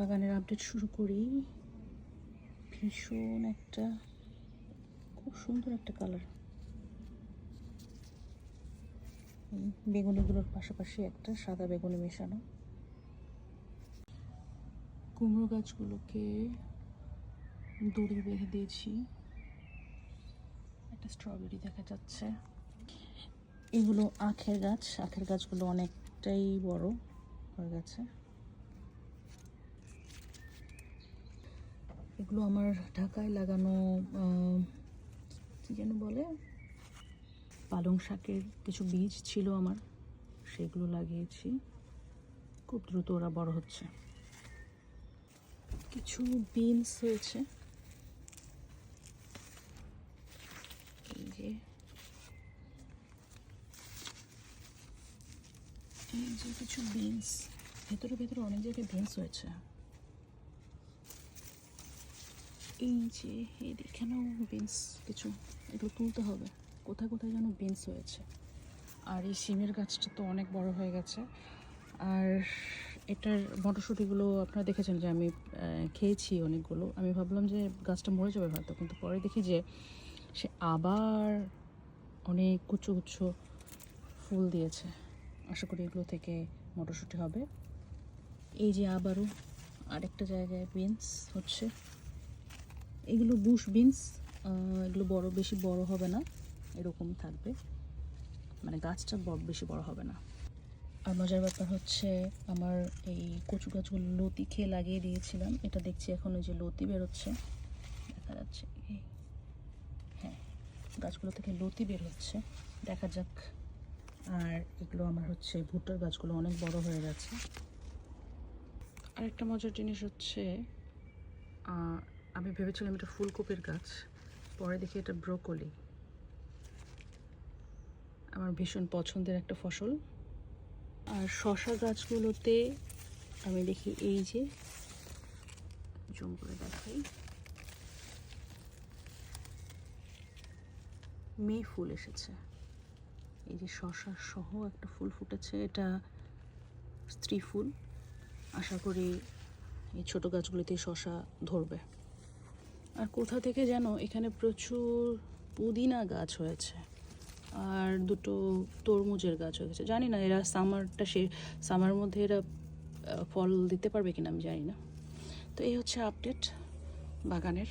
বাগানের আপডেট শুরু করি। ভীষণ একটা খুব সুন্দর একটা কালার। বেগুনিগুলোর পাশাপাশি একটা সাদা বেগুনি মেশানো। কুমড়ো গাছগুলোকে দড়ি বেঁধে দিয়েছি। একটা স্ট্রবেরি দেখা যাচ্ছে। এগুলো আখের গাছ। আখের গাছগুলো অনেকটাই বড় হয়ে গেছে। এগুলো আমার ঢাকায় লাগানো কি যেন বলে, পালং শাকের কিছু বীজ ছিল আমার, সেগুলো লাগিয়েছি। খুব দ্রুত ওরা বড় হচ্ছে। কিছু বিনস হয়েছে, এই যে কিছু বিনস, ভেতরে ভেতরে অনেক জায়গায় বিনস হয়েছে। এই যে এখানেও বিনস কিছু, এগুলো তুলতে হবে। কোথায় কোথায় যেন বিনস হয়েছে। আর এই সিমের গাছটা তো অনেক বড় হয়ে গেছে। আর এটার মটরশুঁটিগুলো আপনারা দেখেছেন যে আমি খেয়েছি অনেকগুলো। আমি ভাবলাম যে গাছটা মরে যাবে হয়তো, কিন্তু পরে দেখি যে সে আবার অনেক গুচ্ছ গুচ্ছ ফুল দিয়েছে। আশা করি এগুলো থেকে মটরশুঁটি হবে। এই যে আবারও আরেকটা জায়গায় বিনস হচ্ছে। এগুলো বুশ বিনস। এগুলো বেশি বড় হবে না, এরকম থাকবে, মানে গাছটা বেশি বড় হবে না। আর মজার ব্যাপার হচ্ছে, আমার এই কচু গাছগুলো লতি খেয়ে লাগিয়ে দিয়েছিলাম। এটা দেখছি এখন ওই যে লতি বেরোচ্ছে, দেখা যাচ্ছে। হ্যাঁ, গাছগুলো থেকে লতি বের হচ্ছে, দেখা যাক। আর এগুলো আমার হচ্ছে ভুট্টার গাছগুলো অনেক বড় হয়ে গেছে। আরেকটা মজার জিনিস হচ্ছে, আমি ভেবেছিলাম এটা ফুলকপির গাছ, পরে দেখি এটা ব্রোকলি। আমার ভীষণ পছন্দের একটা ফসল। আর শশা গাছগুলোতে আমি দেখি এই যে জুম করে দেখাই, মেয়ে ফুল এসেছে। এই যে শশা সহ একটা ফুল ফুটেছে, এটা স্ত্রী ফুল। আশা করি এই ছোটো গাছগুলিতে শশা ধরবে। আর কোথা থেকে যেন এখানে প্রচুর পুদিনা গাছ হয়েছে, আর দুটো তরমুজের গাছ হয়ে গেছে। জানি না এরা সামার মধ্যে এরা ফল দিতে পারবে কিনা, আমি জানি না। তো এই হচ্ছে আপডেট বাগানের।